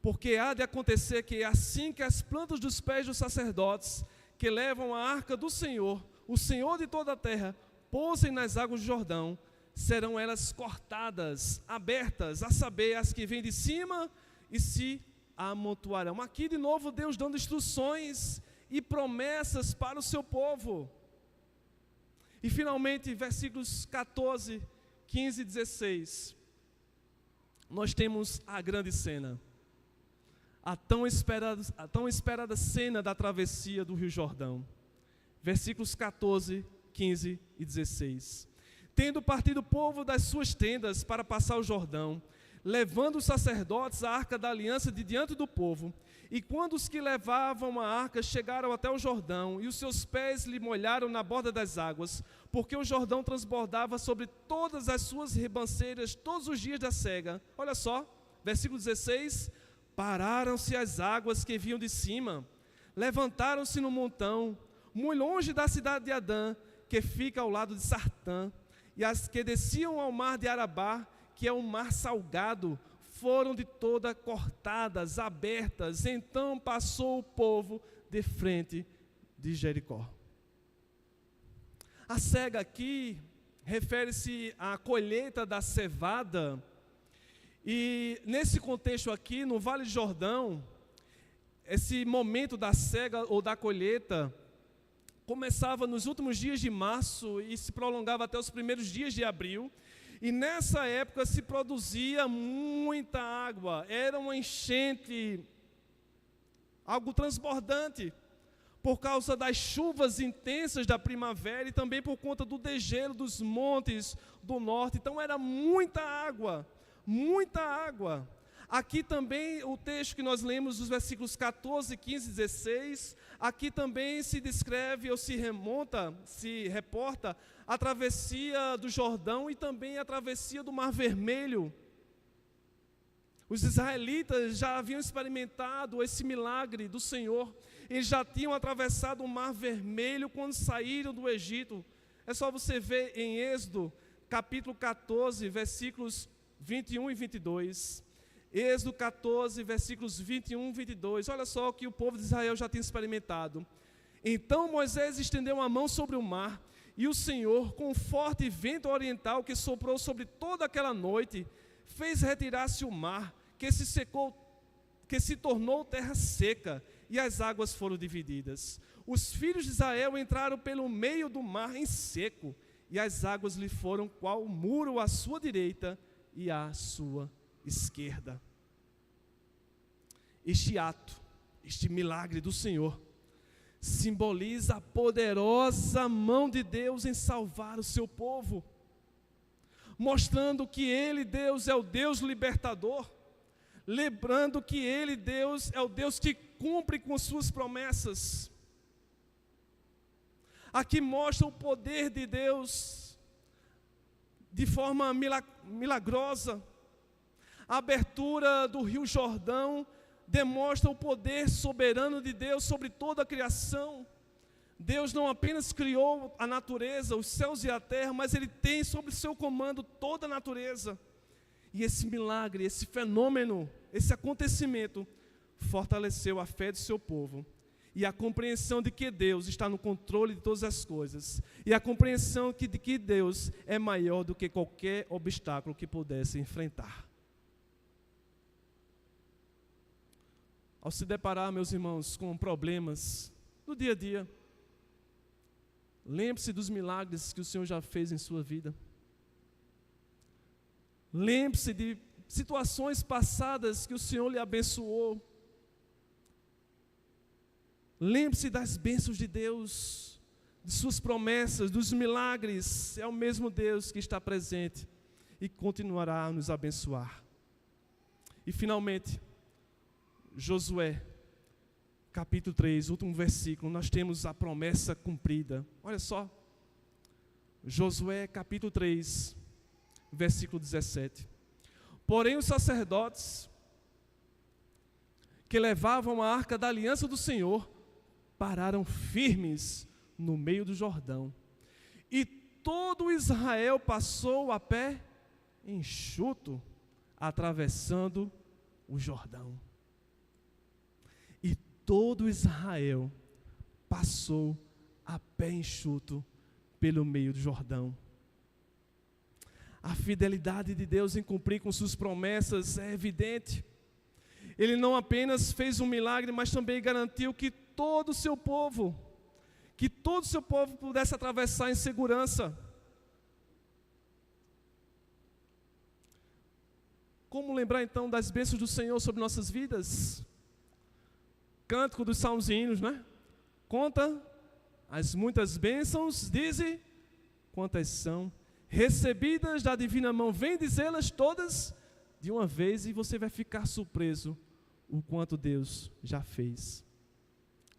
porque há de acontecer que assim que as plantas dos pés dos sacerdotes que levam a arca do Senhor, o Senhor de toda a terra, pousem nas águas do Jordão, serão elas cortadas, abertas, a saber, as que vêm de cima e se amontoarão. Aqui de novo Deus dando instruções e promessas para o seu povo. E finalmente, versículos 14, 15 e 16, nós temos a grande cena. A tão esperada cena da travessia do Rio Jordão. Versículos 14, 15 e 16. Tendo partido o povo das suas tendas para passar o Jordão, levando os sacerdotes a arca da aliança de diante do povo, e quando os que levavam a arca chegaram até o Jordão, e os seus pés lhe molharam na borda das águas, porque o Jordão transbordava sobre todas as suas ribanceiras todos os dias da cega. Olha só, versículo 16... Pararam-se as águas que vinham de cima, levantaram-se no montão, muito longe da cidade de Adã, que fica ao lado de Sartã, e as que desciam ao mar de Arabá, que é um mar salgado, foram de toda cortadas, abertas. Então passou o povo de frente de Jericó. A cega aqui refere-se à colheita da cevada, e nesse contexto aqui, no Vale do Jordão, esse momento da cega ou da colheita começava nos últimos dias de março e se prolongava até os primeiros dias de abril. E nessa época se produzia muita água, era uma enchente, algo transbordante, por causa das chuvas intensas da primavera e também por conta do degelo dos montes do norte. Então era muita água, muita água. Aqui também o texto que nós lemos, os versículos 14, 15 e 16, aqui também se descreve ou se reporta a travessia do Jordão e também a travessia do Mar Vermelho. Os israelitas já haviam experimentado esse milagre do Senhor. Eles já tinham atravessado o Mar Vermelho quando saíram do Egito. É só você ver em Êxodo, capítulo 14, versículos 21 e 22. Êxodo 14, versículos 21 e 22. Olha só o que o povo de Israel já tinha experimentado. Então Moisés estendeu a mão sobre o mar, e o Senhor, com um forte vento oriental que soprou sobre toda aquela noite, fez retirar-se o mar, que se secou, que se tornou terra seca, e as águas foram divididas. Os filhos de Israel entraram pelo meio do mar em seco, e as águas lhe foram qual muro à sua direita e à sua esquerda. Este ato, este milagre do Senhor, simboliza a poderosa mão de Deus em salvar o seu povo, mostrando que Ele, Deus, é o Deus libertador, lembrando que Ele, Deus, é o Deus que cumpre com suas promessas. Aqui mostra o poder de Deus de forma milagrosa. A abertura do Rio Jordão demonstra o poder soberano de Deus sobre toda a criação. Deus não apenas criou a natureza, os céus e a terra, mas Ele tem sob seu comando toda a natureza. E esse milagre, esse fenômeno, esse acontecimento, fortaleceu a fé do seu povo. E a compreensão de que Deus está no controle de todas as coisas. E a compreensão de que Deus é maior do que qualquer obstáculo que pudesse enfrentar. Ao se deparar, meus irmãos, com problemas no dia a dia, lembre-se dos milagres que o Senhor já fez em sua vida. Lembre-se de situações passadas que o Senhor lhe abençoou. Lembre-se das bênçãos de Deus, de suas promessas, dos milagres. É o mesmo Deus que está presente e continuará a nos abençoar. E finalmente, Josué, capítulo 3, último versículo, nós temos a promessa cumprida. Olha só, Josué, capítulo 3, versículo 17. Porém os sacerdotes que levavam a arca da aliança do Senhor pararam firmes no meio do Jordão. E todo Israel passou a pé enxuto, atravessando o Jordão. E todo Israel passou a pé enxuto pelo meio do Jordão. A fidelidade de Deus em cumprir com suas promessas é evidente. Ele não apenas fez um milagre, mas também garantiu que todo o seu povo pudesse atravessar em segurança. Como lembrar então das bênçãos do Senhor sobre nossas vidas? Cântico dos Salmos e Hinos, né? Conta as muitas bênçãos, dize quantas são recebidas da divina mão. Vem dizê-las todas de uma vez e você vai ficar surpreso o quanto Deus já fez.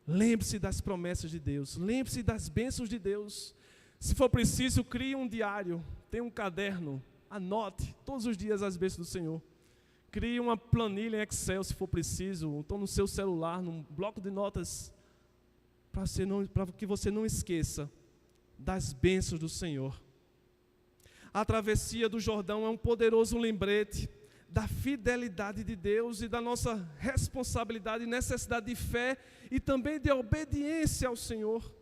Lembre-se das promessas de Deus, lembre-se das bênçãos de Deus. Se for preciso, crie um diário, tenha um caderno, anote todos os dias as bênçãos do Senhor. Crie uma planilha em Excel, se for preciso, ou então no seu celular, num bloco de notas. para que você não esqueça das bênçãos do Senhor. A travessia do Jordão é um poderoso lembrete da fidelidade de Deus e da nossa responsabilidade e necessidade de fé e também de obediência ao Senhor.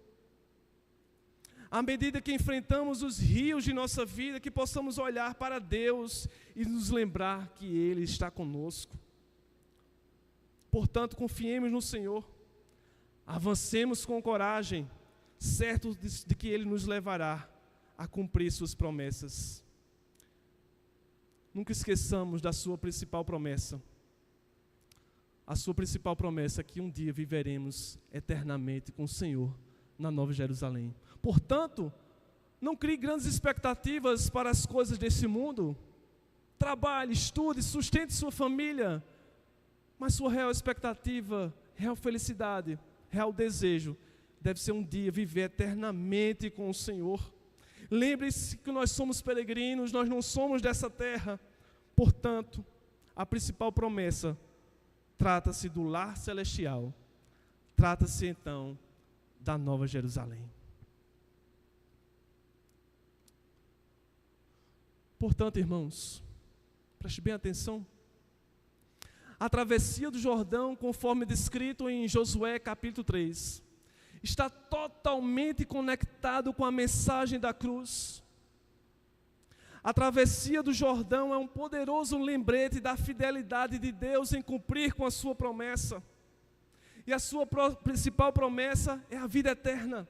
À medida que enfrentamos os rios de nossa vida, que possamos olhar para Deus e nos lembrar que Ele está conosco. Portanto, confiemos no Senhor, avancemos com coragem, certos de que Ele nos levará a cumprir suas promessas. Nunca esqueçamos da sua principal promessa. A sua principal promessa é que um dia viveremos eternamente com o Senhor na Nova Jerusalém. Portanto, não crie grandes expectativas para as coisas desse mundo. Trabalhe, estude, sustente sua família. Mas sua real expectativa, real felicidade, real desejo, deve ser um dia viver eternamente com o Senhor. Lembre-se que nós somos peregrinos, nós não somos dessa terra. Portanto, a principal promessa trata-se do lar celestial. Trata-se então da Nova Jerusalém. Portanto, irmãos, preste bem atenção. A travessia do Jordão, conforme descrito em Josué capítulo 3, está totalmente conectado com a mensagem da cruz. A travessia do Jordão é um poderoso lembrete da fidelidade de Deus em cumprir com a sua promessa. E a sua principal promessa é a vida eterna.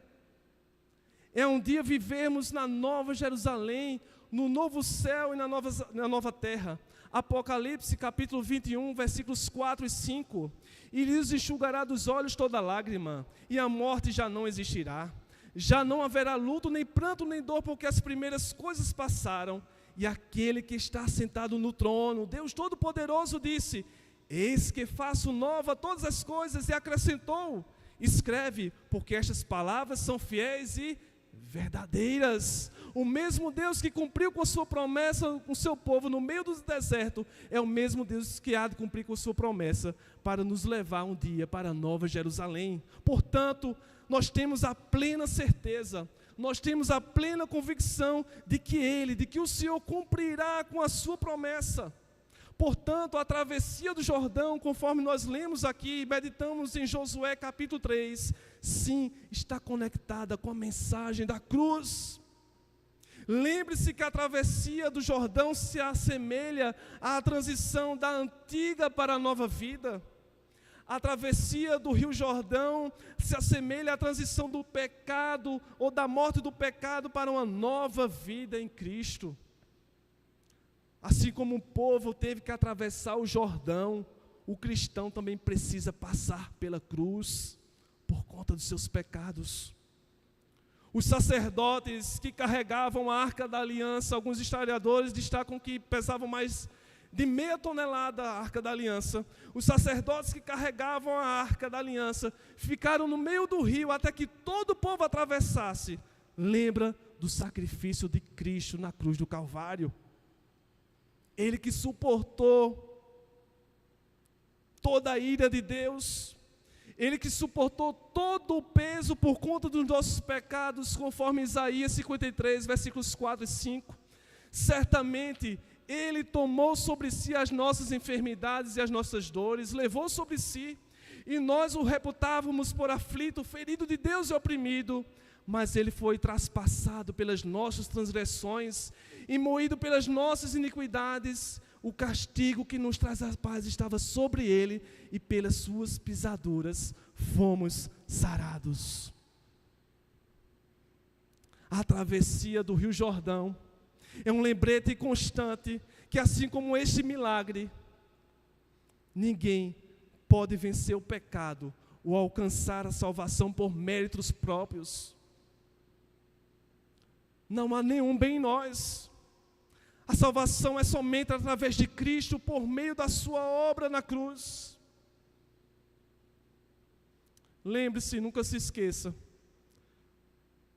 É um dia vivermos na Nova Jerusalém, no novo céu e na nova terra. Apocalipse capítulo 21, versículos 4 e 5. E lhes enxugará dos olhos toda lágrima, e a morte já não existirá. Já não haverá luto, nem pranto, nem dor, porque as primeiras coisas passaram. E aquele que está sentado no trono, Deus Todo-Poderoso, disse: eis que faço nova todas as coisas, e acrescentou: escreve, porque estas palavras são fiéis e verdadeiras. O mesmo Deus que cumpriu com a sua promessa com o seu povo no meio do deserto, é o mesmo Deus que há de cumprir com a sua promessa para nos levar um dia para a Nova Jerusalém. Portanto, nós temos a plena certeza, nós temos a plena convicção de que o Senhor cumprirá com a sua promessa. Portanto, a travessia do Jordão, conforme nós lemos aqui e meditamos em Josué capítulo 3, sim, está conectada com a mensagem da cruz. Lembre-se que a travessia do Jordão se assemelha à transição da antiga para a nova vida. A travessia do Rio Jordão se assemelha à transição do pecado ou da morte do pecado para uma nova vida em Cristo. Assim como o povo teve que atravessar o Jordão, o cristão também precisa passar pela cruz por conta dos seus pecados. Os sacerdotes que carregavam a Arca da Aliança, alguns historiadores destacam que pesavam mais de 0,5 tonelada a Arca da Aliança. Os sacerdotes que carregavam a Arca da Aliança ficaram no meio do rio até que todo o povo atravessasse. Lembra do sacrifício de Cristo na cruz do Calvário. Ele que suportou toda a ira de Deus, Ele que suportou todo o peso por conta dos nossos pecados, conforme Isaías 53, versículos 4 e 5. Certamente, Ele tomou sobre si as nossas enfermidades e as nossas dores, levou sobre si, e nós o reputávamos por aflito, ferido de Deus e oprimido, mas Ele foi traspassado pelas nossas transgressões e moído pelas nossas iniquidades. O castigo que nos traz a paz estava sobre Ele, e pelas suas pisaduras fomos sarados. A travessia do Rio Jordão é um lembrete constante que, assim como este milagre, ninguém pode vencer o pecado ou alcançar a salvação por méritos próprios. Não há nenhum bem em nós. A salvação é somente através de Cristo, por meio da sua obra na cruz. Lembre-se, nunca se esqueça,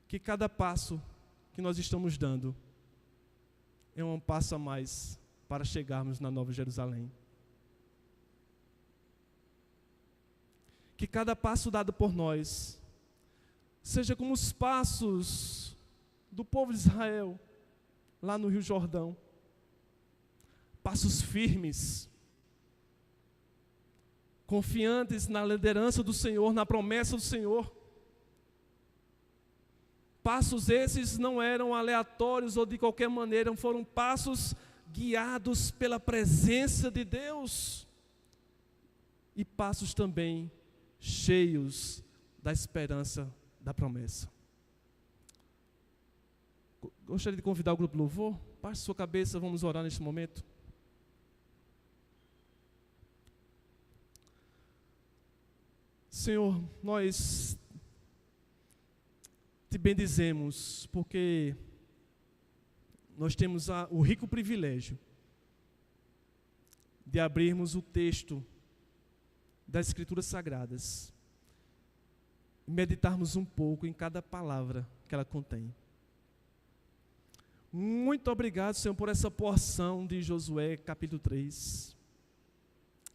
que cada passo que nós estamos dando é um passo a mais para chegarmos na Nova Jerusalém. Que cada passo dado por nós seja como os passos do povo de Israel, lá no Rio Jordão. Passos firmes, confiantes na liderança do Senhor, na promessa do Senhor. Passos esses não eram aleatórios ou de qualquer maneira, foram passos guiados pela presença de Deus. E passos também cheios da esperança da promessa. Gostaria de convidar o grupo de louvor. Baixe sua cabeça, vamos orar neste momento. Senhor, nós te bendizemos, porque nós temos o rico privilégio de abrirmos o texto das Escrituras Sagradas e meditarmos um pouco em cada palavra que ela contém. Muito obrigado, Senhor, por essa porção de Josué, capítulo 3.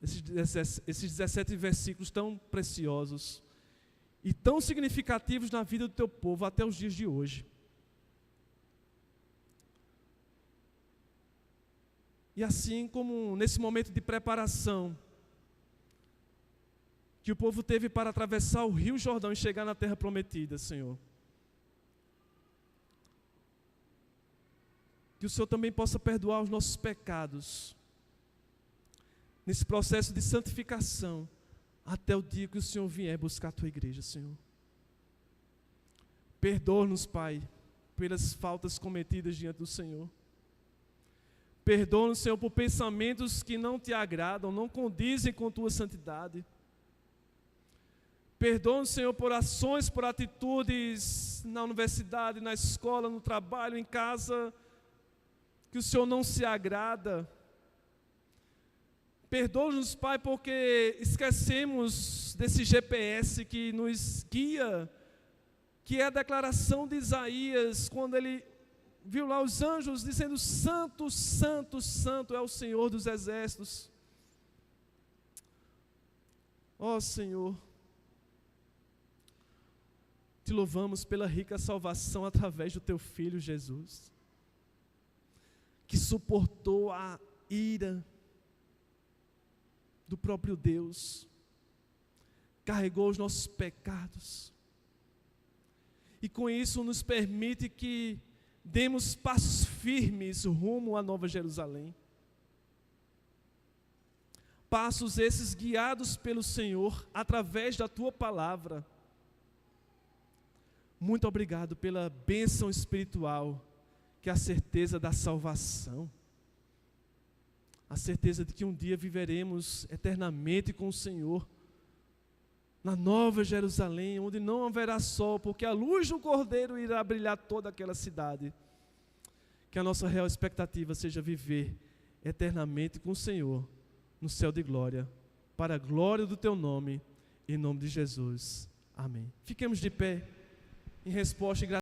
Esses 17 versículos tão preciosos e tão significativos na vida do teu povo até os dias de hoje. E assim como nesse momento de preparação que o povo teve para atravessar o Rio Jordão e chegar na terra prometida, Senhor, que o Senhor também possa perdoar os nossos pecados nesse processo de santificação, até o dia que o Senhor vier buscar a tua igreja, Senhor. Perdoa-nos, Pai, pelas faltas cometidas diante do Senhor. Perdoa-nos, Senhor, por pensamentos que não te agradam, não condizem com tua santidade. Perdoa-nos, Senhor, por ações, por atitudes na universidade, na escola, no trabalho, em casa, que o Senhor não se agrada. Perdoa-nos, Pai, porque esquecemos desse GPS que nos guia, que é a declaração de Isaías, quando ele viu lá os anjos dizendo: Santo, Santo, Santo é o Senhor dos exércitos. Ó Senhor, te louvamos pela rica salvação através do teu Filho Jesus, que suportou a ira do próprio Deus, carregou os nossos pecados, e com isso nos permite que demos passos firmes rumo à Nova Jerusalém. Passos esses guiados pelo Senhor, através da tua palavra. Muito obrigado pela bênção espiritual, que é a certeza da salvação. A certeza de que um dia viveremos eternamente com o Senhor, na Nova Jerusalém, onde não haverá sol, porque a luz do Cordeiro irá brilhar toda aquela cidade. Que a nossa real expectativa seja viver eternamente com o Senhor, no céu de glória, para a glória do teu nome, em nome de Jesus. Amém. Fiquemos de pé, em resposta e gratidão.